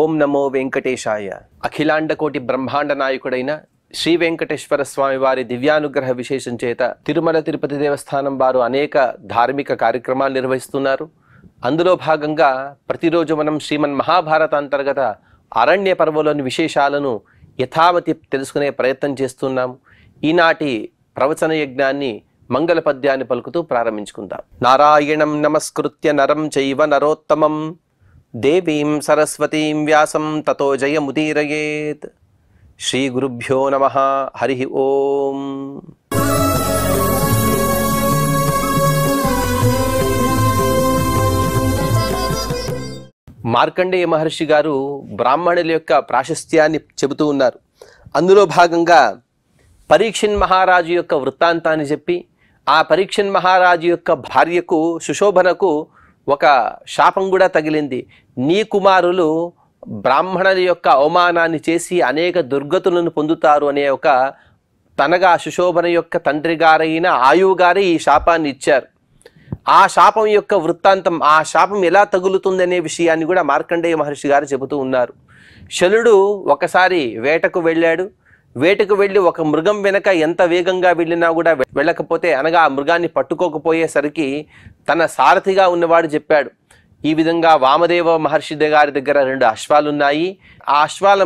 ఓం నమో వెంకటేశాయ. అఖిలాండకోటి బ్రహ్మాండ నాయకుడైన శ్రీ వెంకటేశ్వర స్వామి వారి దివ్యానుగ్రహ విశేషం చేత తిరుమల తిరుపతి దేవస్థానం వారు అనేక ధార్మిక కార్యక్రమాలు నిర్వహిస్తున్నారు. అందులో భాగంగా ప్రతిరోజు మనం శ్రీమన్ మహాభారత అంతర్గత అరణ్య పర్వంలోని విశేషాలను యథావతి తెలుసుకునే ప్రయత్నం చేస్తున్నాము. ఈనాటి ప్రవచన యజ్ఞాన్ని మంగళ పద్యాన్ని పలుకుతూ ప్రారంభించుకుందాం. నారాయణం నమస్కృత్య నరం చైవ నరోత్తమం దేవీం సరస్వతీం వ్యాసం తతో జయముదీరయేత్. శ్రీ గురుభ్యో నమః. హరి ఓం. మార్కండేయ మహర్షి గారు బ్రాహ్మణుల యొక్క ప్రాశస్త్యాన్ని చెబుతూ ఉన్నారు. అందులో భాగంగా పరీక్షన్ మహారాజు యొక్క వృత్తాంతాన్ని చెప్పి, ఆ పరీక్షన్ మహారాజు యొక్క భార్యకు సుశోభనకు ఒక శాపం కూడా తగిలింది. నీ కుమారులు బ్రాహ్మణుల యొక్క అవమానాన్ని చేసి అనేక దుర్గతులను పొందుతారు అనే ఒక తనగా సుశోభన యొక్క తండ్రి గారైన ఆయువు గారే ఈ శాపాన్ని ఇచ్చారు. ఆ శాపం యొక్క వృత్తాంతం, ఆ శాపం ఎలా తగులుతుంది అనే విషయాన్ని కూడా మార్కండేయ మహర్షి గారు చెబుతూ ఉన్నారు. శలుడు ఒకసారి వేటకు వెళ్ళాడు. వేటకు వెళ్ళి ఒక మృగం వెనక ఎంత వేగంగా వెళ్ళినా కూడా వెళ్ళకపోతే, అనగా ఆ మృగాన్ని పట్టుకోకపోయేసరికి తన సారథిగా ఉన్నవాడు చెప్పాడు, ఈ విధంగా వామదేవ మహర్షి గారి దగ్గర 2 అశ్వాలున్నాయి. ఆ అశ్వాలు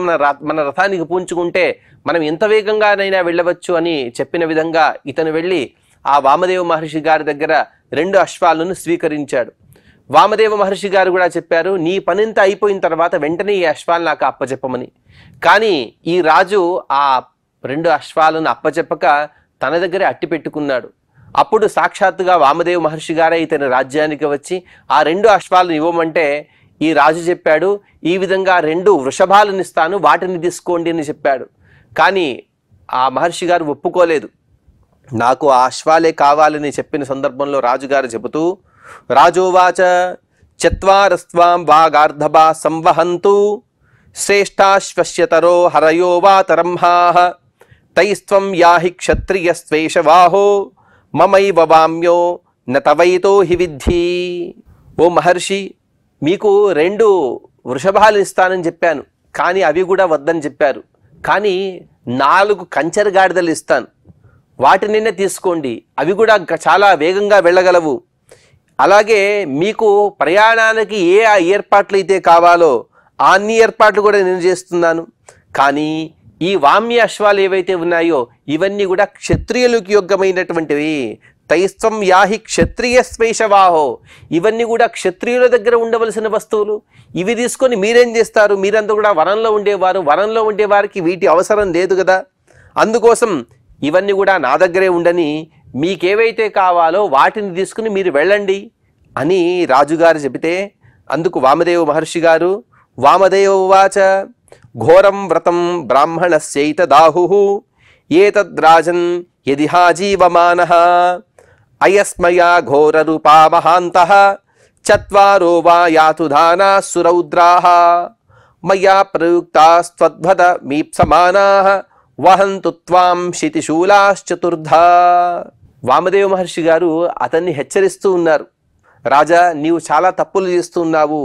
మన రథానికి పూంచుకుంటే మనం ఎంత వేగంగానైనా వెళ్ళవచ్చు అని చెప్పిన విధంగా ఇతను వెళ్ళి ఆ వామదేవ మహర్షి గారి దగ్గర 2 అశ్వాలను స్వీకరించాడు. వామదేవ మహర్షి గారు కూడా చెప్పారు, నీ పనింతా అయిపోయిన తర్వాత వెంటనే ఈ అశ్వాలు నాకు అప్పచెప్పమని. కానీ ఈ రాజు ఆ 2 అశ్వాలను అప్పచెప్పక తన దగ్గరే అట్టి పెట్టుకున్నాడు. అప్పుడు సాక్షాత్తుగా వామదేవ మహర్షి గారే ఇతని రాజ్యానికి వచ్చి ఆ 2 అశ్వాలను ఇవ్వమంటే ఈ రాజు చెప్పాడు, ఈ విధంగా 2 వృషభాలను ఇస్తాను, వాటిని తీసుకోండి అని చెప్పాడు. కానీ ఆ మహర్షి గారు ఒప్పుకోలేదు. నాకు ఆ అశ్వాలే కావాలని చెప్పిన సందర్భంలో రాజుగారు చెబుతూ, రాజోవాచ చత్వారస్వాం వాగార్ధభా సంవహంతు శ్రేష్టాశ్వస్యతరో హరయో వా తరంహాః తైస్త్వం యాహి క్షత్రియస్వేషవాహో మమైవ వామ్యో నతవైతో హి విద్ధి. ఓ మహర్షి, మీకు 2 వృషభాలు ఇస్తానని చెప్పాను, కానీ అవి కూడా వద్దని చెప్పారు. కానీ 4 కంచెర గాడిదలు ఇస్తాను, వాటినినే తీసుకోండి, అవి కూడా చాలా వేగంగా వెళ్ళగలవు. అలాగే మీకు ప్రయాణానికి ఏ ఏర్పాట్లు అయితే కావాలో అన్ని ఏర్పాట్లు కూడా నేను చేస్తున్నాను. కానీ ఈ వామ్య అశ్వాలు ఏవైతే ఉన్నాయో ఇవన్నీ కూడా క్షత్రియులకు యోగ్యమైనటువంటివి. తైస్త్వం యాహి క్షత్రియ స్వేషవాహో, ఇవన్నీ కూడా క్షత్రియుల దగ్గర ఉండవలసిన వస్తువులు. ఇవి తీసుకొని మీరేం చేస్తారు? మీరంతా కూడా వనంలో ఉండేవారు, వనంలో ఉండేవారికి వీటి అవసరం లేదు కదా. అందుకోసం ఇవన్నీ కూడా నా దగ్గరే ఉండని, మీకేవైతే కావాలో వాటిని తీసుకుని మీరు వెళ్ళండి అని రాజుగారు చెబితే, అందుకు వామదేవ మహర్షి గారు, వామదేవ ఉవాచ ఘోరం వ్రతం బ్రాహ్మణస్యైతదాహుః ఏతద్రాజన్ యదిహాజీవమానః అయస్మయా ఘోరరూపా మహాంతః చత్వారో వా యాతు దానాః సురౌద్రాః మయా ప్రయుక్తాస్త్వద్భద మీప్సమానాః వహంతు త్వాం శితిశూలాశ్చతుర్ధా. వామదేవ మహర్షి గారు అతన్ని హెచ్చరిస్తూ ఉన్నారు, రాజా, నీవు చాలా తప్పులు చేస్తూ ఉన్నావు.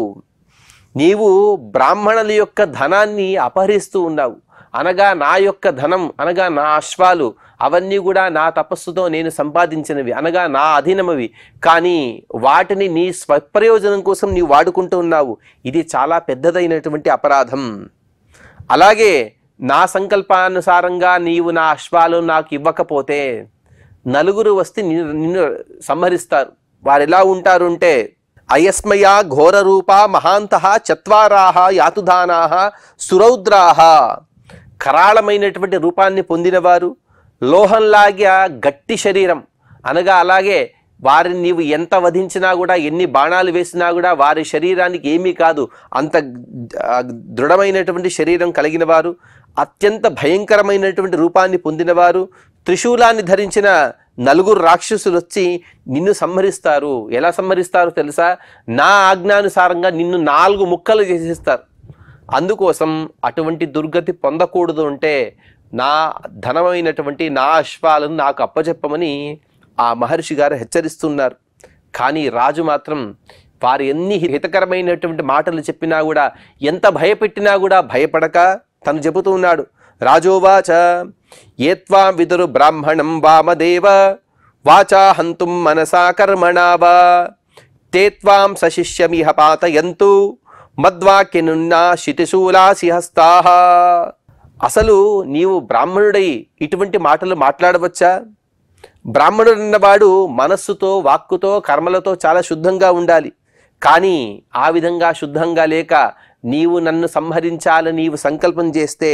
నీవు బ్రాహ్మణుల యొక్క ధనాన్ని అపహరిస్తూ ఉన్నావు. అనగా నా యొక్క ధనం, అనగా నా అశ్వాలు, అవన్నీ కూడా నా తపస్సుతో నేను సంపాదించినవి, అనగా నా అధీనమవి. కానీ వాటిని నీ స్వప్రయోజనం కోసం నీవు వాడుకుంటూ ఉన్నావు. ఇది చాలా పెద్దదైనటువంటి అపరాధం. అలాగే నా సంకల్పానుసారంగా నీవు నా అశ్వాలు నాకు ఇవ్వకపోతే 4 వస్తే నిన్ను సంహరిస్తారు. వారు ఎలా ఉంటారు అంటే, అయస్మయా ఘోర రూపా మహాంతః చత్వారాః యాతుధానాః సురౌద్రాః, కరాళమైనటువంటి రూపాన్ని పొందినవారు, లోహంలాగా గట్టి శరీరం, అనగా అలాగే వారిని నీవు ఎంత వధించినా కూడా, ఎన్ని బాణాలు వేసినా కూడా వారి శరీరానికి ఏమీ కాదు, అంత దృఢమైనటువంటి శరీరం కలిగిన వారు, అత్యంత భయంకరమైనటువంటి రూపాన్ని పొందినవారు, త్రిశూలాన్ని ధరించిన 4 రాక్షసులు వచ్చి నిన్ను సంహరిస్తారు. ఎలా సంహరిస్తారో తెలుసా? నా ఆజ్ఞానుసారంగా నిన్ను 4 ముక్కలు చేసేస్తారు. అందుకోసం అటువంటి దుర్గతి పొందకూడదు అంటే నా ధనమైనటువంటి నా అశ్వాలను నాకు అప్పచెప్పమని ఆ మహర్షి గారు హెచ్చరిస్తున్నారు. కానీ రాజు మాత్రం వారు ఎన్ని హితకరమైనటువంటి మాటలు చెప్పినా కూడా, ఎంత భయపెట్టినా కూడా భయపడక తను చెబుతూ ఉన్నాడు. రాజోవాచ ఏత్వాం విదురు బ్రాహ్మణం వామదేవ వాచా హంతుం మనసా కర్మణా వా తే త్వాం సశిష్యమిహ పాతయంతు మద్వాక్యనున్నా శితిశూలాసి హస్తాః. అసలు నీవు బ్రాహ్మణుడై ఇటువంటి మాటలు మాట్లాడవచ్చా? బ్రాహ్మణుడన్నవాడు మనస్సుతో, వాక్కుతో, కర్మలతో చాలా శుద్ధంగా ఉండాలి. కానీ ఆ విధంగా శుద్ధంగా లేక నీవు నన్ను సంహరించాలని నీవు సంకల్పం చేస్తే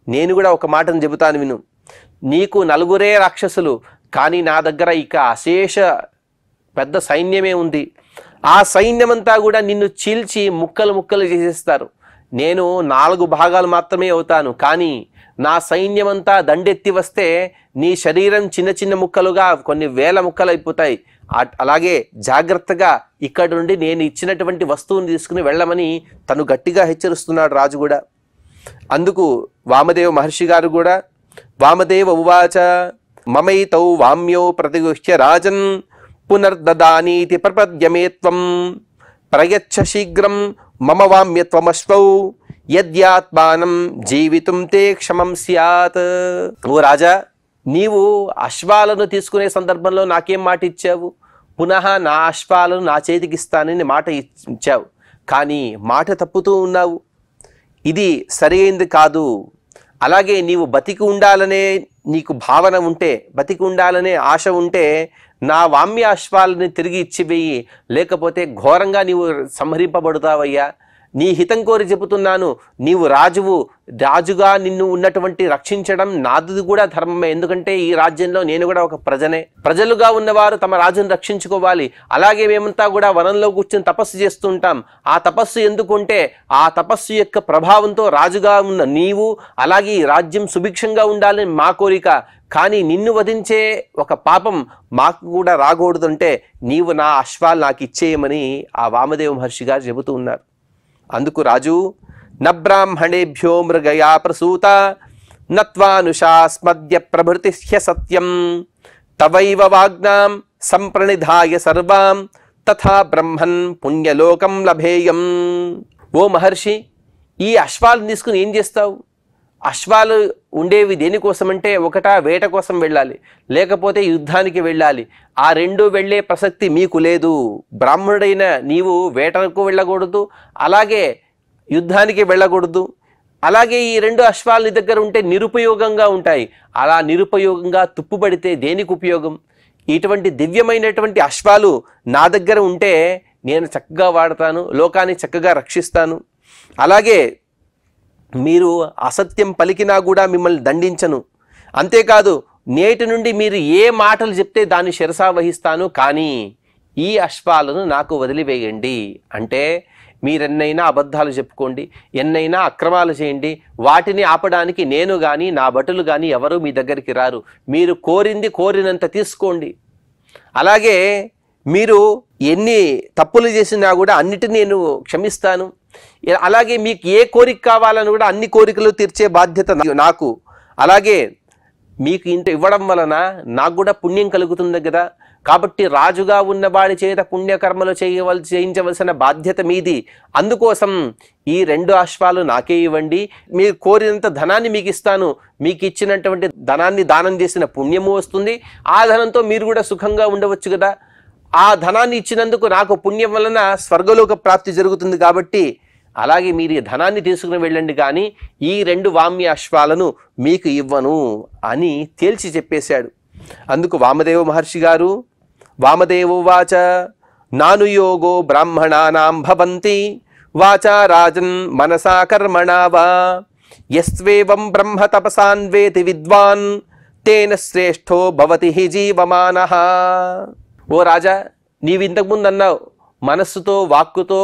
నేను కూడా ఒక మాటను చెబుతాను విను. నీకు 4 రాక్షసులు, కానీ నా దగ్గర ఇక అశేష పెద్ద సైన్యమే ఉంది. ఆ సైన్యమంతా కూడా నిన్ను చీల్చి ముక్కలు ముక్కలు చేసేస్తారు. నేను 4 భాగాలు మాత్రమే అవుతాను. కానీ నా సైన్యమంతా దండెత్తి వస్తే నీ శరీరం చిన్న చిన్న ముక్కలుగా కొన్ని వేల ముక్కలు అయిపోతాయి. అలాగే జాగ్రత్తగా ఇక్కడ నుండి నేను ఇచ్చినటువంటి వస్తువుని తీసుకుని వెళ్ళమని తను గట్టిగా హెచ్చరిస్తున్నాడు రాజు కూడా. అందుకు వామదేవ మహర్షి గారు కూడా వామదేవ ఉవాచ మమైతౌ వామ్యో ప్రతిగుహ్య రాజన్ పునర్దదానీతి ప్రపద్యమే త్వం ప్రయచ్చ శీఘ్రం మమ వామ్యత్వమశ్వౌ యద్యాత్మానం జీవితం తే క్షమం స్యాత్. ఓ రాజా, నీవు అశ్వాలను తీసుకునే సందర్భంలో నాకేం మాట ఇచ్చావు? పునః నా అశ్వాలను నా చేతికి ఇస్తానని మాట ఇచ్చావు. కానీ మాట తప్పుతూ ఉన్నావు. ఇది సరైనది కాదు. అలాగే నీవు బతికి ఉండాలనే నీకు భావన ఉంటే, బతికి ఉండాలనే ఆశ ఉంటే నా వామ్య అశ్వాలని తిరిగి ఇచ్చివేయి, లేకపోతే ఘోరంగా నీవు సంహరింపబడతావయ్యా. నీ హితం కోరి చెబుతున్నాను. నీవు రాజువు, రాజుగా నిన్ను ఉన్నటువంటి రక్షించడం నాది కూడా ధర్మమే. ఎందుకంటే ఈ రాజ్యంలో నేను కూడా ఒక ప్రజనే. ప్రజలుగా ఉన్నవారు తమ రాజును రక్షించుకోవాలి. అలాగే మేమంతా కూడా వనంలో కూర్చొని తపస్సు చేస్తుంటాం. ఆ తపస్సు ఎందుకుంటే ఆ తపస్సు యొక్క ప్రభావంతో రాజుగా ఉన్న నీవు, అలాగే ఈ రాజ్యం సుభిక్షంగా ఉండాలని మా కోరిక. కానీ నిన్ను వధించే ఒక పాపం మాకు కూడా రాకూడదంటే నీవు నా అశ్వాలు నాకు ఇచ్చేయమని ఆ వామదేవ మహర్షి గారు చెబుతూ ఉన్నారు. అందుకు రాజు నబ్రాహ్మణేభ్యో మృగయా ప్రసూత నత్వానుషాస్మద్య ప్రభృతిహ్య సత్యం తవైవ వాగ్నాం సంప్రణిధాయ సర్వాం తథా బ్రహ్మన్ పుణ్యలోకం లభేయం. ఓ మహర్షి, ఈ అశ్వాలను తీసుకుని ఏం చేస్తావు? అశ్వాలు ఉండేవి దేనికోసమంటే, ఒకటా వేట కోసం వెళ్ళాలి, లేకపోతే యుద్ధానికి వెళ్ళాలి. ఆ 2 వెళ్ళే ప్రసక్తి మీకు లేదు. బ్రాహ్మణుడైన నీవు వేటకు వెళ్ళకూడదు, అలాగే యుద్ధానికి వెళ్ళకూడదు. అలాగే ఈ 2 అశ్వాలు నీ దగ్గర ఉంటే నిరుపయోగంగా ఉంటాయి. అలా నిరుపయోగంగా తుప్పుపడితే దేనికి ఉపయోగం? ఇటువంటి దివ్యమైనటువంటి అశ్వాలు నా దగ్గర ఉంటే నేను చక్కగా వాడతాను, లోకాన్ని చక్కగా రక్షిస్తాను. అలాగే మీరు అసత్యం పలికినా కూడా మిమ్మల్ని దండించను. అంతేకాదు, నేటి నుండి మీరు ఏ మాటలు చెప్తే దాన్ని శిరసా వహిస్తాను. కానీ ఈ అశ్వాలను నాకు వదిలివేయండి. అంటే మీరెన్నైనా అబద్ధాలు చెప్పుకోండి, ఎన్నైనా అక్రమాలు చేయండి, వాటిని ఆపడానికి నేను కానీ నా భటులు కానీ ఎవరు మీ దగ్గరికి రారు. మీరు కోరింది కోరినంత తీసుకోండి. అలాగే మీరు ఎన్ని తప్పులు చేసినా కూడా అన్నిటిని నేను క్షమిస్తాను. అలాగే మీకు ఏ కోరిక కావాలని కూడా అన్ని కోరికలు తీర్చే బాధ్యత నాకు. అలాగే మీకు ఇంత ఇవ్వడం వలన నాకు కూడా పుణ్యం కలుగుతుంది కదా. కాబట్టి రాజుగా ఉన్నవాడి చేత పుణ్యకర్మలు చేయించవలసిన బాధ్యత మీది. అందుకోసం ఈ 2 అశ్వాలు నాకే ఇవ్వండి. మీరు కోరినంత ధనాన్ని మీకు ఇస్తాను. మీకు ఇచ్చినటువంటి ధనాన్ని దానం చేసిన పుణ్యము వస్తుంది. ఆ ధనంతో మీరు కూడా సుఖంగా ఉండవచ్చు కదా. ఆ ధనాన్ని ఇచ్చినందుకు నాకు పుణ్యం వలన స్వర్గలోక ప్రాప్తి జరుగుతుంది. కాబట్టి అలాగే మీరు ఈ ధనాన్ని తీసుకుని వెళ్ళండి, కానీ ఈ 2 వామ్య అశ్వాలను మీకు ఇవ్వను అని తేల్చి చెప్పేశాడు. అందుకు వామదేవ మహర్షి గారు వామదేవోవాచ నానుయోగో బ్రాహ్మణానాం భవంతి వాచా రాజన్ మనసా కర్మణా వా యస్వేవం బ్రహ్మ తపసాన్వేతి విద్వాన్ తేన శ్రేష్ఠో భవతి హి జీవమానః. ఓ రాజా, నీవు ఇంతకుముందు అన్నావు మనస్సుతో, వాక్కుతో,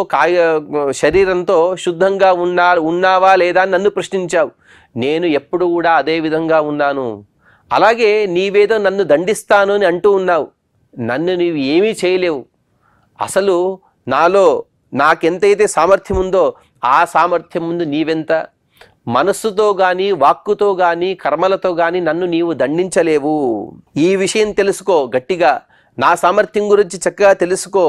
శరీరంతో శుద్ధంగా ఉన్నావా లేదా అని నన్ను ప్రశ్నించావు. నేను ఎప్పుడు కూడా అదే విధంగా ఉన్నాను. అలాగే నీవేదో నన్ను దండిస్తాను అని అంటూ ఉన్నావు. నన్ను నీవు ఏమీ చేయలేవు. అసలు నాలో నాకెంతైతే సామర్థ్యం ఉందో ఆ సామర్థ్యం ముందు నీవెంత? మనస్సుతో కానీ, వాక్కుతో కానీ, కర్మలతో కానీ నన్ను నీవు దండించలేవు. ఈ విషయం తెలుసుకో గట్టిగా. నా సామర్థ్యం గురించి చక్కగా తెలుసుకో.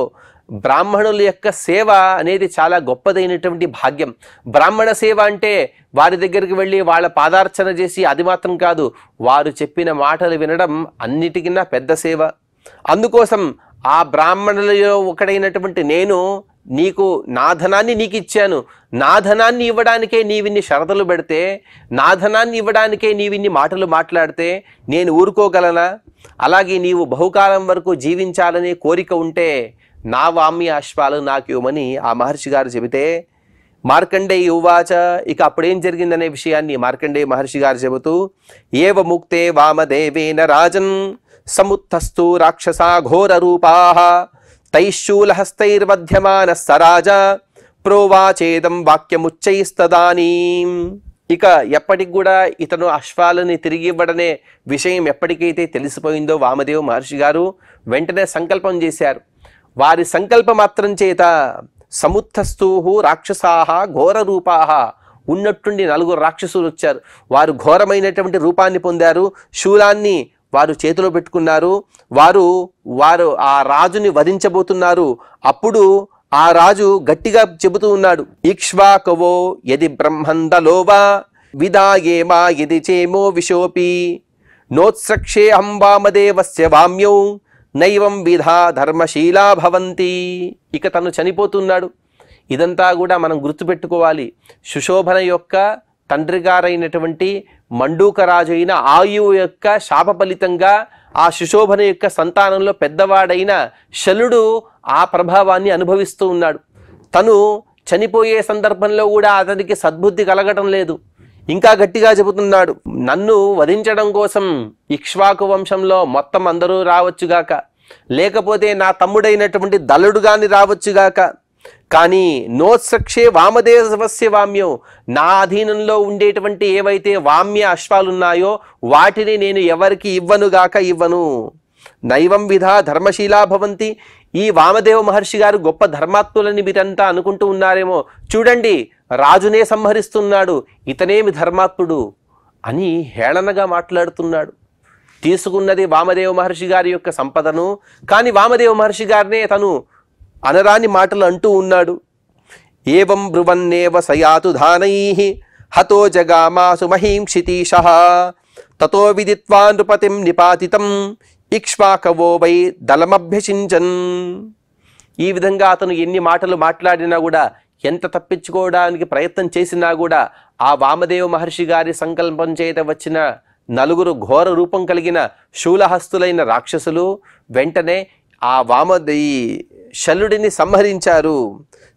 బ్రాహ్మణుల యొక్క సేవ అనేది చాలా గొప్పదైనటువంటి భాగ్యం. బ్రాహ్మణ సేవ అంటే వారి దగ్గరికి వెళ్ళి వాళ్ళ పాదార్చన చేసి అది మాత్రం కాదు, వారు చెప్పిన మాటలు వినడం అన్నిటికన్నా పెద్ద సేవ. అందుకోసం ఆ బ్రాహ్మణులలో ఒకడైనటువంటి నేను నీకు నా ధనాన్ని నీకు ఇచ్చాను, నా ధనాన్ని ఇవ్వడానికే నీవిన్ని షరతులు పెడితే, నా ధనాన్ని ఇవ్వడానికే నీవిన్ని మాటలు మాట్లాడితే నేను ఊరుకోగలనా? అలాగే నీవు బహుకాలం వరకు జీవించాలనే కోరిక ఉంటే నా వామ్య అశ్వాలు నాకు ఇవ్వమని ఆ మహర్షి గారు చెబితే, మార్కండేయ ఉవాచ, ఇక అప్పుడేం జరిగిందనే విషయాన్ని మార్కండేయ మహర్షి గారు చెబుతూ, ఏవ ముక్తే వామదేవేన రాజన్ సముత్తస్తు రాక్షసా ఘోర రూపాః తైశూలహస్తైర్వధ్యమాన సరాజ ప్రోవాచేదం వాక్యముచ్చైస్తదానీం. ఇక ఎప్పటికి కూడా ఇతను అశ్వాలని తిరిగి ఇవ్వడనే విషయం ఎప్పటికైతే తెలిసిపోయిందో వామదేవ మహర్షి గారు వెంటనే సంకల్పం చేశారు. వారి సంకల్ప మాత్రం చేత సముత్తస్తు రాక్షసాః ఘోర రూపాః, ఉన్నట్టుండి 4 రాక్షసులు వచ్చారు. వారు ఘోరమైనటువంటి రూపాన్ని పొందారు. శూలాన్ని వారు చేతిలో పెట్టుకున్నారు. వారు ఆ రాజుని వధించబోతున్నారు. అప్పుడు ఆ రాజు గట్టిగా చెబుతూ ఉన్నాడు, ఇక్ష్వాకవో యది బ్రహ్మందలోవా విదాయేమా యది చేమో విశోపి నోత్సక్షే వామదేవస్య వామ్యౌ నైవం విధా ధర్మశీలా భవంతి. ఇక తను చనిపోతున్నాడు. ఇదంతా కూడా మనం గుర్తుపెట్టుకోవాలి. సుశోభన యొక్క తండ్రి గారైనటువంటి మండూకరాజు అయిన ఆయువు యొక్క శాప ఫలితంగా ఆ సుశోభన యొక్క సంతానంలో పెద్దవాడైన శలుడు ఆ ప్రభావాన్ని అనుభవిస్తూ ఉన్నాడు. తను చనిపోయే సందర్భంలో కూడా అతనికి సద్బుద్ధి కలగటం లేదు. ఇంకా గట్టిగా చెబుతున్నాడు, నన్ను వధించడం కోసం ఇక్ష్వాకు వంశంలో మొత్తం అందరూ రావచ్చుగాక, లేకపోతే నా తమ్ముడైనటువంటి దళుడు గాని రావచ్చుగాక, కానీ నోత్సక్షే వామదేవస్య వామ్యం, నా అధీనంలో ఉండేటువంటి ఏవైతే వామ్య అశ్వాలున్నాయో వాటిని నేను ఎవరికి ఇవ్వను. నైవం విధా ధర్మశీలా భవంతి. ఈ వామదేవ మహర్షి గారు గొప్ప ధర్మాత్ములని మీరంతా అనుకుంటూ ఉన్నారేమో, చూడండి రాజునే సంహరిస్తున్నాడు, ఇతనేమి ధర్మాత్ముడు అని హేళనగా మాట్లాడుతున్నాడు. తీసుకున్నది వామదేవ మహర్షి గారి యొక్క సంపదను, కానీ వామదేవ మహర్షి గారినే తను అనరాని మాటలు అంటూ ఉన్నాడు. ఏవం బ్రువన్నేవ సయాతు ధానైః హతో జగామాసు మహీం క్షితీశః తతో విదిత్వా నృపతిం నిపాతితం ఇక్ష్వాకవో వై దళమభ్యసించన్. ఈ విధంగా అతను ఎన్ని మాటలు మాట్లాడినా కూడా, ఎంత తప్పించుకోవడానికి ప్రయత్నం చేసినా కూడా ఆ వామదేవ మహర్షి గారి సంకల్పం చేత వచ్చిన 4 ఘోర రూపం కలిగిన శూలహస్తులైన రాక్షసులు వెంటనే ఆ శల్యుడిని సంహరించారు.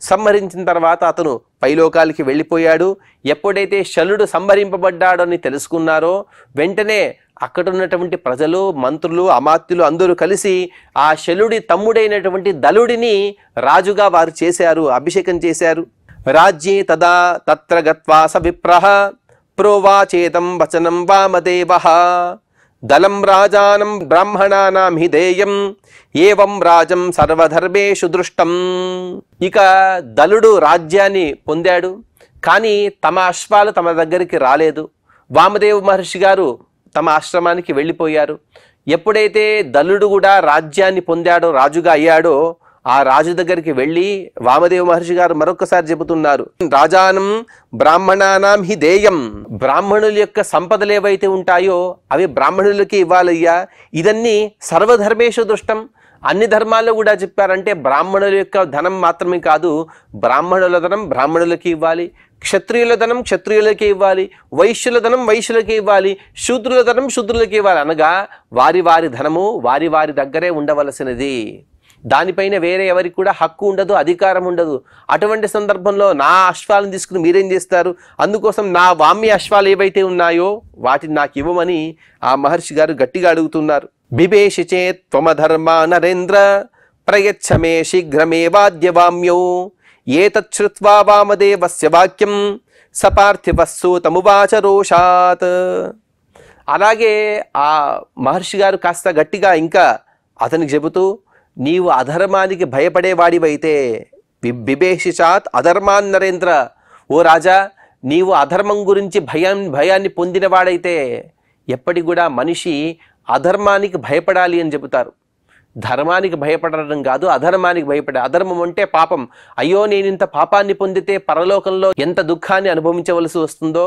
సంహరించిన తర్వాత అతను పైలోకాలకి వెళ్ళిపోయాడు. ఎప్పుడైతే శల్యుడు సంహరింపబడ్డాడో అని తెలుసుకున్నారో వెంటనే అక్కడున్నటువంటి ప్రజలు, మంత్రులు, అమాత్యులు అందరూ కలిసి ఆ శల్యుడి తమ్ముడైనటువంటి దళుడిని రాజుగా వారు చేశారు, అభిషేకం చేశారు. రాజ్యే తదా తత్ర గత్వా స విప్రః ప్రోవాచేతం వచనం వామదేవః దళం రాజానం బ్రాహ్మణానాం హిదేయం ఏవం రాజం సర్వధర్మేషు దృష్టం. ఇక దళుడు రాజ్యాన్ని పొందాడు, కానీ తమ అశ్వాలు తమ దగ్గరికి రాలేదు. వామదేవ మహర్షి గారు తమ ఆశ్రమానికి వెళ్ళిపోయారు. ఎప్పుడైతే దళుడు కూడా రాజ్యాన్ని పొందాడో, రాజుగా అయ్యాడో, ఆ రాజు దగ్గరికి వెళ్ళి వామదేవ మహర్షి గారు మరొకసారి చెబుతున్నారు, రాజానం బ్రాహ్మణానాం హి దేయం. బ్రాహ్మణుల యొక్క సంపదలు ఏవైతే ఉంటాయో అవి బ్రాహ్మణులకి ఇవ్వాలయ్యా. ఇదన్నీ సర్వధర్మేషు దృష్టం. అన్ని ధర్మాల్లో కూడా చెప్పారంటే బ్రాహ్మణుల యొక్క ధనం మాత్రమే కాదు, బ్రాహ్మణుల ధనం బ్రాహ్మణులకి ఇవ్వాలి, క్షత్రియుల ధనం క్షత్రియులకి ఇవ్వాలి, వైశ్యుల ధనం వైశ్యులకి ఇవ్వాలి, శూద్రుల ధనం శూద్రులకి ఇవ్వాలి. అనగా వారి వారి ధనము వారి వారి దగ్గరే ఉండవలసినది. దానిపైన వేరే ఎవరికి కూడా హక్కు ఉండదు, అధికారం ఉండదు. అటువంటి సందర్భంలో నా అశ్వాలను తీసుకుని మీరేం చేస్తారు? అందుకోసం నా వామ్య అశ్వాలు ఏవైతే ఉన్నాయో వాటిని నాకు ఇవ్వమని ఆ మహర్షి గారు గట్టిగా అడుగుతున్నారు. బిభేషి చేత్ త్వమధర్మా నరేంద్ర ప్రయచ్చమే శీఘ్రమేవాద్య వామ్యౌ ఏతచ్ఛ్రుత్వా వామదేవస్య వాక్యం సపార్థివస్సు తమువాచ రోషాత్. అలాగే ఆ మహర్షి గారు కాస్త గట్టిగా ఇంకా అతనికి చెబుతూ, నీవు అధర్మానికి భయపడేవాడివైతే బిభేషిచాత్ అధర్మాన్ నరేంద్ర, ఓ రాజా నీవు అధర్మం గురించి భయాన్ని పొందినవాడైతే, ఎప్పటికి కూడా మనిషి అధర్మానికి భయపడాలి అని చెబుతారు. ధర్మానికి భయపడడం కాదు, అధర్మానికి భయపడే. అధర్మం అంటే పాపం. అయ్యో నేను ఇంత పాపాన్ని పొందితే పరలోకంలో ఎంత దుఃఖాన్ని అనుభవించవలసి వస్తుందో,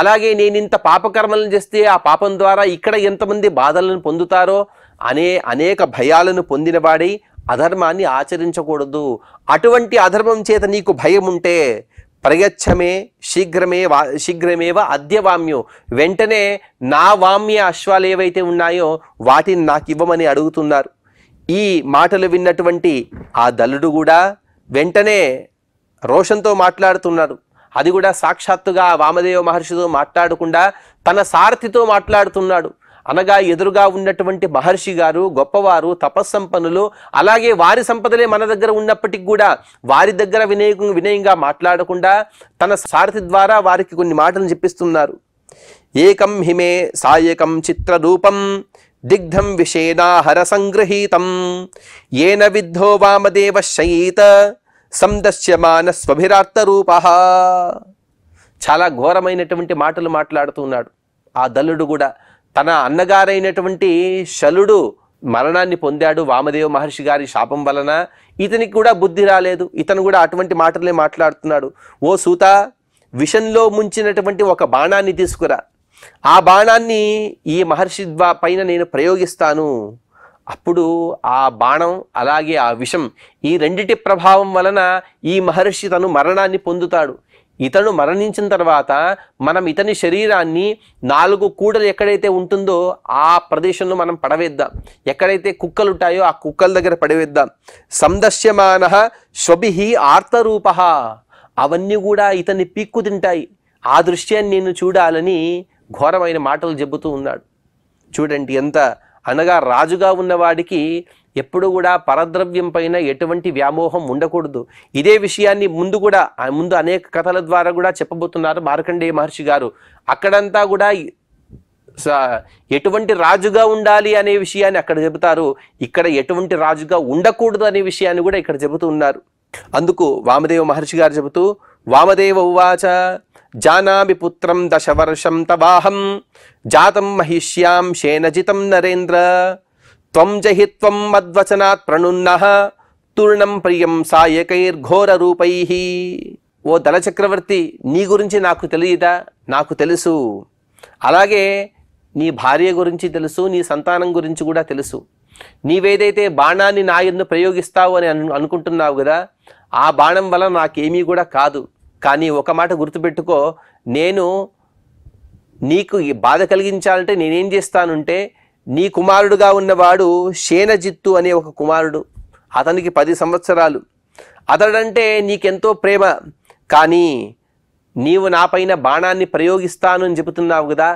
అలాగే నేను ఇంత పాపకర్మలను చేస్తే ఆ పాపం ద్వారా ఇక్కడ ఎంతమంది బాధలను పొందుతారో అనేక భయాలను పొందినవాడై అధర్మాన్ని ఆచరించకూడదు. అటువంటి అధర్మం చేత నీకు భయం ఉంటే ప్రయచ్చమే శీఘ్రమేవ అద్య వామ్యో, వెంటనే నా వామ్య అశ్వాలు ఏవైతే ఉన్నాయో వాటిని నాకు ఇవ్వమని అడుగుతున్నారు. ఈ మాటలు విన్నటువంటి ఆ దళుడు కూడా వెంటనే రోషంతో మాట్లాడుతున్నాడు. అది కూడా సాక్షాత్తుగా వామదేవ మహర్షితో మాట్లాడకుండా తన సారథితో మాట్లాడుతున్నాడు. అనగా ఎదురుగా ఉన్నటువంటి మహర్షి గారు గొప్పవారు, తపస్సంపన్నులు, అలాగే వారి సంపదలే మన దగ్గర ఉన్నప్పటికీ కూడా వారి దగ్గర వినయంగా మాట్లాడకుండా తన సారథి ద్వారా వారికి కొన్ని మాటలు చెప్పిస్తున్నారు. ఏకం హిమే సాయకం చిత్రరూపం దిగ్ధం విషేనాహర సంగృహీతం ఏన విద్ధో వామదేవ శయీత సందశ్యమాన స్వభిరార్త రూప. చాలా ఘోరమైనటువంటి మాటలు మాట్లాడుతున్నాడు ఆ దళుడు కూడా. తన అన్నగారైనటువంటి శలుడు మరణాన్ని పొందాడు వామదేవ మహర్షి గారి శాపం వలన. ఇతనికి కూడా బుద్ధి రాలేదు, ఇతను కూడా అటువంటి మాటలే మాట్లాడుతున్నాడు. ఓ సూత, విషంలో ముంచినటువంటి ఒక బాణాన్ని తీసుకురా, ఆ బాణాన్ని ఈ మహర్షి పైన నేను ప్రయోగిస్తాను. అప్పుడు ఆ బాణం అలాగే ఆ విషం ఈ రెండిటి ప్రభావం వలన ఈ మహర్షి తను మరణాన్ని పొందుతాడు. ఇతను మరణించిన తర్వాత మనం ఇతని శరీరాన్ని 4 కూడలు ఎక్కడైతే ఉంటుందో ఆ ప్రదేశంలో మనం పడవేద్దాం. ఎక్కడైతే కుక్కలు ఉంటాయో ఆ కుక్కల దగ్గర పడవేద్దాం. సందశ్యమాన స్వభిహి ఆర్తరూప, అవన్నీ కూడా ఇతన్ని పీక్కు తింటాయి. ఆ దృశ్యాన్ని నేను చూడాలని ఘోరమైన మాటలు చెబుతూ ఉన్నాడు. చూడండి ఎంత అనగా రాజుగా ఉన్నవాడికి ఎప్పుడు కూడా పరద్రవ్యం పైన ఎటువంటి వ్యామోహం ఉండకూడదు. ఇదే విషయాన్ని ముందు అనేక కథల ద్వారా కూడా చెప్పబోతున్నారు మార్కండేయ మహర్షి గారు. అక్కడంతా కూడా ఎటువంటి రాజుగా ఉండాలి అనే విషయాన్ని అక్కడ చెబుతారు, ఇక్కడ ఎటువంటి రాజుగా ఉండకూడదు అనే విషయాన్ని కూడా ఇక్కడ చెబుతూ ఉన్నారు. అందుకు వామదేవ మహర్షి గారు చెబుతూ, వామదేవ ఉవాచ జానామి పుత్రం 10 వర్షం తవాహం జాతం మహిష్యాం శేనజితం నరేంద్ర త్వం జహిత్వం మద్వచనాత్ ప్రణున్నః తూర్ణం ప్రియం సాయకైర్ఘోర రూపైః. ఓ దళ చక్రవర్తి, నీ గురించి నాకు తెలియదా? నాకు తెలుసు. అలాగే నీ భార్య గురించి తెలుసు, నీ సంతానం గురించి కూడా తెలుసు. నీవేదైతే బాణాన్ని నా యందు ప్రయోగిస్తావు అని అనుకుంటున్నావు కదా, ఆ బాణం వల్ల నాకేమీ కూడా కాదు. కానీ ఒక మాట గుర్తుపెట్టుకో, నేను నీకు బాధ కలిగించాలంటే నేనేం చేస్తానంటే, నీ కుమారుడుగా ఉన్నవాడు శేనజిత్తు అనే ఒక కుమారుడు, అతనికి 10 సంవత్సరాలు. అతడంటే నీకెంతో ప్రేమ. కానీ నీవు నా పైన బాణాన్ని ప్రయోగిస్తాను అని చెబుతున్నావు కదా,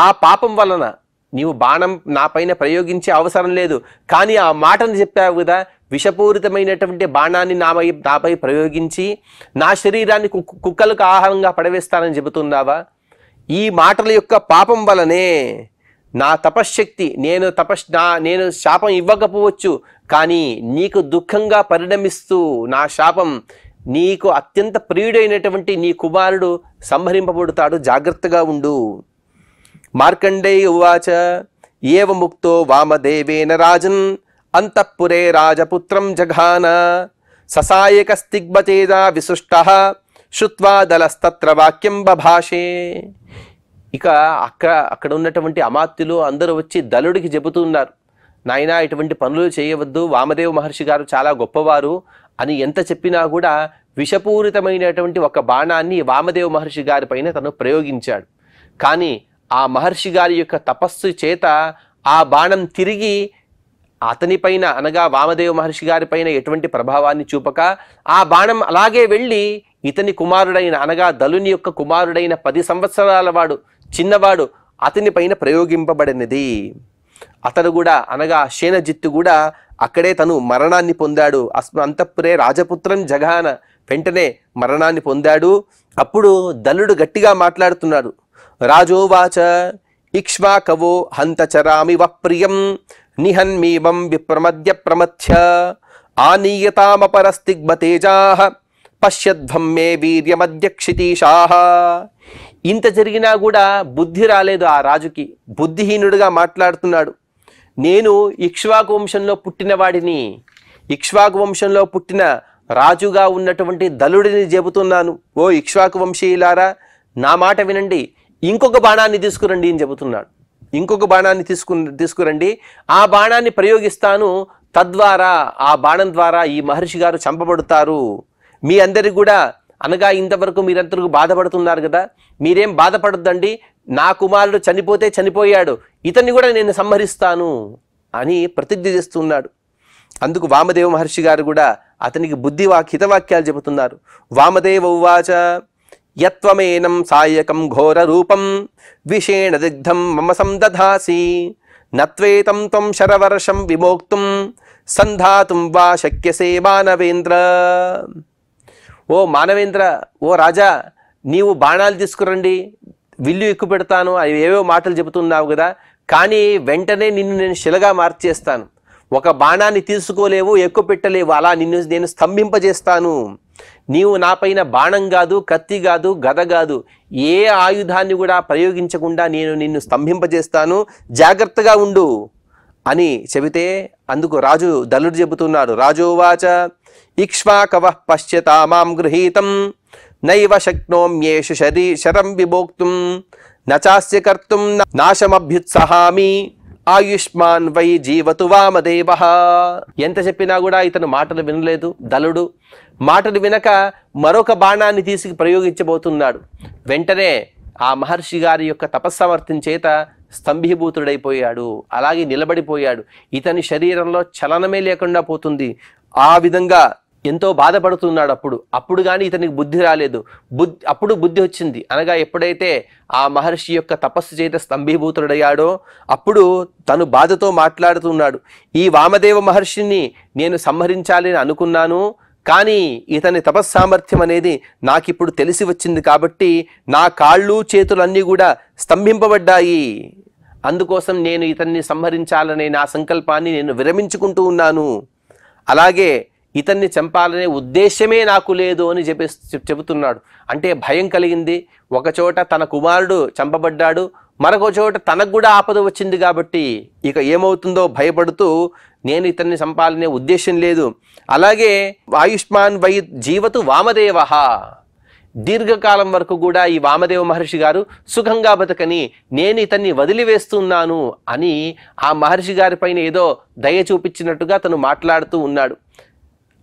ఆ పాపం వలన నీవు బాణం నా పైన ప్రయోగించే అవసరం లేదు, కానీ ఆ మాటను చెప్పావు కదా, విషపూరితమైనటువంటి బాణాన్ని నాపై ప్రయోగించి నా శరీరాన్ని కుక్కలకు ఆహారంగా పడవేస్తానని చెబుతున్నావా? ఈ మాటల యొక్క పాపం వలనే నా తపశ్శక్తి, నేను శాపం ఇవ్వకపోవచ్చు, కానీ నీకు దుఃఖంగా పరిణమిస్తూ నా శాపం నీకు అత్యంత ప్రియుడైనటువంటి నీ కుమారుడు సంహరింపబడతాడు, జాగ్రత్తగా ఉండు. మార్కండేయ ఉవాచ ఏవ ముక్తో వామదేవేన రాజన్ అంతఃపురే రాజపుత్రం జఘాన ససాయకస్తిగ్మచేదా విసుష్టః శుత్వా దళస్తత్ర వాక్యం బభాషే. ఇక అక్కడ ఉన్నటువంటి అమాత్యులు అందరూ వచ్చి దళుడికి చెబుతున్నారు, నాయనా ఇటువంటి పనులు చేయవద్దు, వామదేవ మహర్షి గారు చాలా గొప్పవారు అని ఎంత చెప్పినా కూడా విషపూరితమైనటువంటి ఒక బాణాన్ని వామదేవ మహర్షి గారి పైన తను ప్రయోగించాడు. కానీ ఆ మహర్షి గారి యొక్క తపస్సు చేత ఆ బాణం తిరిగి అతని పైన అనగా వామదేవ మహర్షి గారి పైన ఎటువంటి ప్రభావాన్ని చూపక ఆ బాణం అలాగే వెళ్ళి ఇతని కుమారుడైన అనగా దళుని యొక్క కుమారుడైన 10 సంవత్సరాల వాడు చిన్నవాడు అతని పైన ప్రయోగింపబడినది. అతడు కూడా అనగా శేనజిత్తు కూడా అక్కడే తను మరణాన్ని పొందాడు. అంతఃపురే రాజపుత్రం జఘాన, వెంటనే మరణాన్ని పొందాడు. అప్పుడు దళుడు గట్టిగా మాట్లాడుతున్నాడు. రాజోవాచ ఇక్ష్వాకవో హంతచరామి వప్రియం నిహన్మీవం విప్రమద్య ప్రమథ్య ఆనీయతామపరస్తిగ్మతేజాః పశ్యధ్వం మే వీర్యమద్య క్షితీశాః. ఇంత జరిగినా కూడా బుద్ధి రాలేదు ఆ రాజుకి, బుద్ధిహీనుడిగా మాట్లాడుతున్నాడు. నేను ఇక్ష్వాకు వంశంలో పుట్టిన వాడిని, ఇక్ష్వాకు వంశంలో పుట్టిన రాజుగా ఉన్నటువంటి దలుడిని చెబుతున్నాను. ఓ ఇక్ష్వాకు వంశీయులారా, నా మాట వినండి, ఇంకొక బాణాన్ని తీసుకురండి అని చెబుతున్నాడు. ఇంకొక బాణాన్ని తీసుకురండి, ఆ బాణాన్ని ప్రయోగిస్తాను, తద్వారా ఆ బాణం ద్వారా ఈ మహర్షి గారు చంపబడతారు. మీ అందరికి కూడా, అనగా ఇంతవరకు మీరందరూ బాధపడుతున్నారు కదా, మీరేం బాధపడద్దండి, నా కుమారుడు చనిపోతే చనిపోయాడు, ఇతన్ని కూడా నేను సంహరిస్తాను అని ప్రతిజ్ఞ చేస్తున్నాడు. అందుకు వామదేవ మహర్షి గారు కూడా అతనికి హితవాక్యాలు చెబుతున్నారు. వామదేవ ఉవాచ యత్వమేనం సాయకం ఘోర రూపం విషేణ దిగ్ధం మమ సందధాసి నత్వేతం త్వం శరవర్షం విమోక్తుం సంధాతుం వా శక్యసే మానవేంద్ర. ఓ మానవేంద్ర, ఓ రాజా, నీవు బాణాలు తీసుకురండి, విల్లు ఎక్కువ పెడతాను, అవి ఏవో మాటలు చెబుతున్నావు కదా, కానీ వెంటనే నిన్ను నేను శిలగా మార్చేస్తాను. ఒక బాణాన్ని తీసుకోలేవు, ఎక్కువ పెట్టలేవు, అలా నిన్ను నేను స్తంభింపజేస్తాను. నీవు నాపైన బాణం కాదు, కత్తి కాదు, గద కాదు, ఏ ఆయుధాన్ని కూడా ప్రయోగించకుండా నేను నిన్ను స్తంభింపజేస్తాను, జాగ్రత్తగా ఉండు అని చెబితే, అందుకు రాజు దలుడు చెబుతున్నాడు. రాజోవాచ ఇక్ష్వాకవః పశ్యతా మాం గృహీతం నైవ శక్నోమ్యేషు శరం విభోక్తుం నచాస్య కర్తుం నాశమభ్యుత్సహామి ఆయుష్మాన్ వై జీవతు వామదేవః. ఎంత చెప్పినా కూడా ఇతను మాటలు వినలేదు. దలుడు మాటలు వినక మరొక బాణాన్ని తీసి ప్రయోగించబోతున్నాడు. వెంటనే ఆ మహర్షి గారి యొక్క తపస్సామర్థ్యం చేత స్తంభీభూతుడైపోయాడు, అలాగే నిలబడిపోయాడు. ఇతని శరీరంలో చలనమే లేకుండా పోతుంది. ఆ విధంగా ఎంతో బాధపడుతున్నాడు. అప్పుడు కానీ ఇతనికి బుద్ధి రాలేదు. అప్పుడు బుద్ధి వచ్చింది. అనగా ఎప్పుడైతే ఆ మహర్షి యొక్క తపస్సు చేత స్తంభీభూతుడయ్యాడో అప్పుడు తను బాధతో మాట్లాడుతున్నాడు. ఈ వామదేవ మహర్షిని నేను సంహరించాలని అనుకున్నాను, కానీ ఇతని తపస్సామర్థ్యం అనేది నాకిప్పుడు తెలిసి వచ్చింది కాబట్టి నా కాళ్ళు చేతులన్నీ కూడా స్తంభింపబడ్డాయి. అందుకోసం నేను ఇతన్ని సంహరించాలనే నా సంకల్పాన్ని నేను విరమించుకుంటూ ఉన్నాను. అలాగే ఇతన్ని చంపాలనే ఉద్దేశమే నాకు లేదు అని చెబుతున్నాడు. అంటే భయం కలిగింది. ఒకచోట తన కుమారుడు చంపబడ్డాడు, మరొక చోట తనకు కూడా ఆపద వచ్చింది కాబట్టి ఇక ఏమవుతుందో భయపడుతూ నేను ఇతన్ని చంపాలనే ఉద్దేశం లేదు. అలాగే ఆయుష్మాన్ వై జీవతు వామదేవః, దీర్ఘకాలం వరకు కూడా ఈ వామదేవ మహర్షి గారు సుఖంగా బతకని నేను ఇతన్ని వదిలివేస్తున్నాను అని ఆ మహర్షి గారి పైన ఏదో దయ చూపించినట్టుగా తను మాట్లాడుతూ ఉన్నాడు.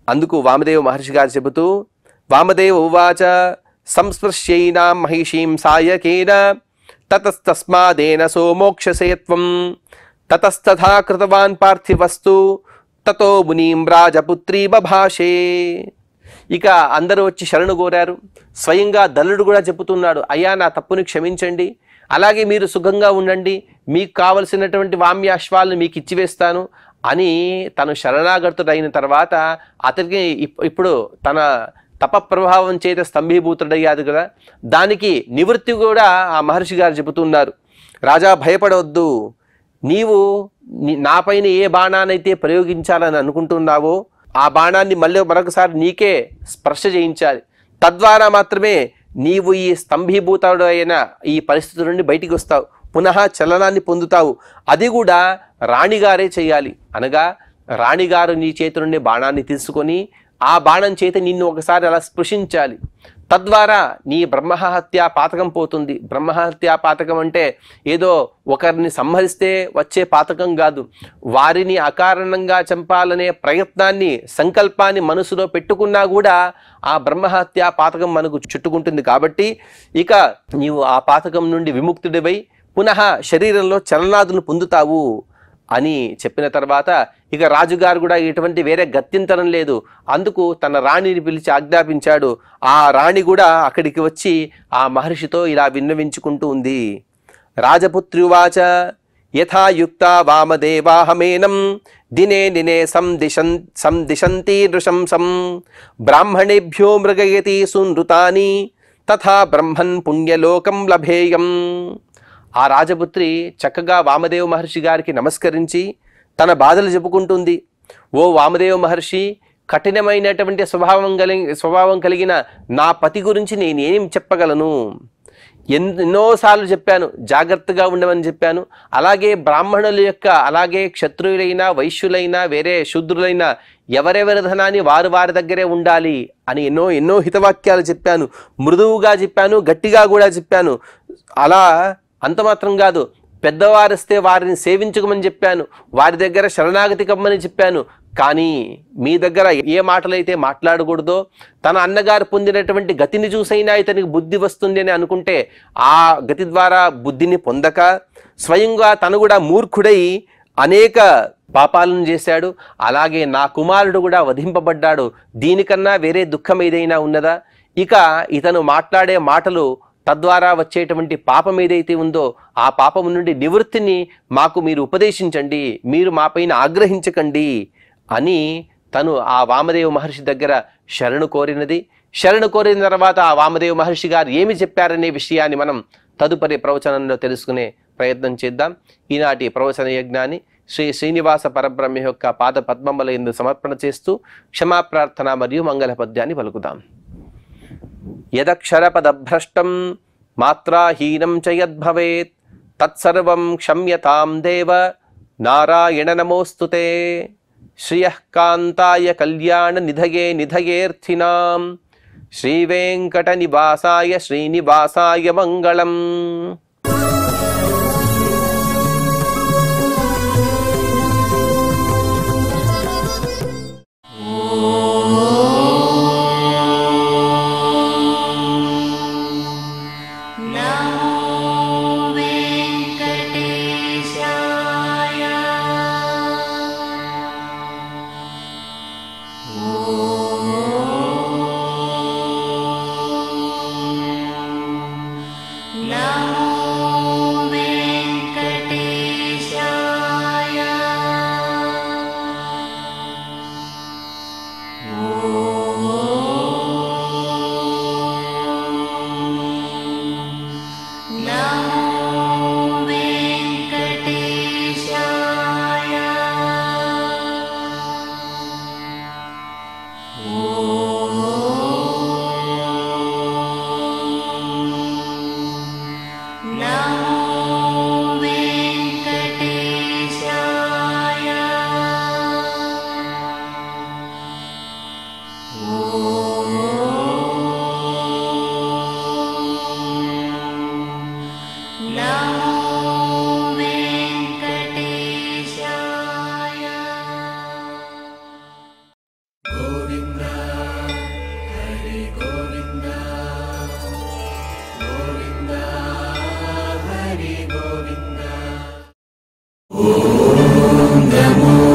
అందుకు వామదేవ మహర్షి గారు చెబుతూ, వామదేవ ఉవాచ సంస్పృశ్యైనాం మహిషీం సాయకేన తతస్తస్మాదేన సోమోక్షసేత్వం తతస్తథా కృతవాన్ పార్థివస్తు తతో మునీం రాజపుత్రీ బభాషే. ఇక అందరూ వచ్చి శరణు కోరారు. స్వయంగా దలుడు కూడా చెబుతున్నాడు, అయ్యా నా తప్పుని క్షమించండి, అలాగే మీరు సుఖంగా ఉండండి, మీకు కావలసినటువంటి వామ్యాశ్వాలను మీకు ఇచ్చివేస్తాను అని తను శరణాగతుడైన తర్వాత అతనికి ఇప్పుడు తన తప ప్రభావం చేత స్తంభీభూతుడయ్యాదు కదా, దానికి నివృత్తి కూడా ఆ మహర్షి గారు చెబుతున్నారు. రాజా భయపడవద్దు, నీవు నాపైన ఏ బాణానైతే ప్రయోగించాలని అనుకుంటున్నావో ఆ బాణాన్ని మరొకసారి నీకే స్పర్శ చేయించాలి. తద్వారా మాత్రమే నీవు ఈ స్తంభీభూతుడైన ఈ పరిస్థితి నుండి బయటికి వస్తావు, పునః చలనాన్ని పొందుతావు. అది కూడా రాణిగారే చేయాలి. అనగా రాణిగారు నీ చేతి నుండి బాణాన్ని తీసుకొని ఆ బాణం చేత నిన్ను ఒకసారి అలా స్పృశించాలి. తద్వారా నీ బ్రహ్మహత్యా పాతకం పోతుంది. బ్రహ్మహత్యా పాతకం అంటే ఏదో ఒకరిని సంహరిస్తే వచ్చే పాతకం కాదు, వారిని అకారణంగా చంపాలనే ప్రయత్నాన్ని సంకల్పాన్ని మనసులో పెట్టుకున్నా కూడా ఆ బ్రహ్మహత్యా పాతకం మనకు చుట్టుకుంటుంది. కాబట్టి ఇక నీవు ఆ పాతకం నుండి విముక్తుడివై పునః శరీరంలో చలనాదులను పొందుతావు అని చెప్పిన తర్వాత ఇక రాజుగారు కూడా ఎటువంటి వేరే గత్యంతరం లేదు. అందుకు తన రాణిని పిలిచి ఆజ్ఞాపించాడు. ఆ రాణి కూడా అక్కడికి వచ్చి ఆ మహర్షితో ఇలా విన్నవించుకుంటూ ఉంది. రాజపుత్ర్యువాచ యథాయుక్త వామదేవాహమేనం దినే దినే సందిశంతి నృశంసం బ్రాహ్మణేభ్యో మృగయతి సునృతాని తథా బ్రహ్మన్ పుణ్యలోకం లభేయం. ఆ రాజపుత్రి చక్కగా వామదేవ మహర్షి గారికి నమస్కరించి తన బాధలు చెప్పుకుంటుంది. ఓ వామదేవ మహర్షి, కఠినమైనటువంటి స్వభావం కలిగిన నా పతి గురించి నేనేం చెప్పగలను? ఎన్నోసార్లు చెప్పాను, జాగ్రత్తగా ఉండమని చెప్పాను. అలాగే బ్రాహ్మణుల యొక్క, అలాగే క్షత్రియులైనా వైశ్యులైనా వేరే శూద్రులైనా ఎవరెవరి ధనాన్ని వారి దగ్గరే ఉండాలి అని ఎన్నో హితవాక్యాలు చెప్పాను. మృదువుగా చెప్పాను, గట్టిగా కూడా చెప్పాను. అలా అంత మాత్రం కాదు, పెద్దవారిస్తే వారిని సేవించుకోమని చెప్పాను, వారి దగ్గర శరణాగతి కమ్మని చెప్పాను. కానీ మీ దగ్గర ఏ మాటలైతే మాట్లాడకూడదో, తన అన్నగారు పొందినటువంటి గతిని చూసైనా ఇతనికి బుద్ధి వస్తుంది అని అనుకుంటే ఆ గతి ద్వారా బుద్ధిని పొందక స్వయంగా తను కూడా మూర్ఖుడై అనేక పాపాలను చేశాడు. అలాగే నా కుమారుడు కూడా వధింపబడ్డాడు. దీనికన్నా వేరే దుఃఖం ఏదైనా ఉన్నదా? ఇక ఇతను మాట్లాడే మాటలు తద్వారా వచ్చేటువంటి పాపం ఏదైతే ఉందో ఆ పాపం నుండి నివృత్తిని మాకు మీరు ఉపదేశించండి, మీరు మాపైన ఆగ్రహించకండి అని తను ఆ వామదేవ మహర్షి దగ్గర శరణు కోరినది. శరణు కోరిన తర్వాత ఆ వామదేవ మహర్షి గారు ఏమి చెప్పారనే విషయాన్ని మనం తదుపరి ప్రవచనంలో తెలుసుకునే ప్రయత్నం చేద్దాం. ఈనాటి ప్రవచన యజ్ఞాన్ని శ్రీ శ్రీనివాస పరబ్రహ్మ యొక్క పాద పద్మముల యందు సమర్పణ చేస్తూ క్షమాప్రార్థన మరియు మంగళ పద్యాన్ని పలుకుదాం. యదక్షరపదభ్రష్టం మాత్రాహీనం చ యద్భవేత్ తత్సర్వం క్షమ్యతాం దేవ నారాయణ నమోస్తుతే. శ్రియః కాంతాయ కళ్యాణ నిధయే నిధయేర్థినాం శ్రీవేంకట నివాసాయ శ్రీనివాసాయ మంగళం. Om Namo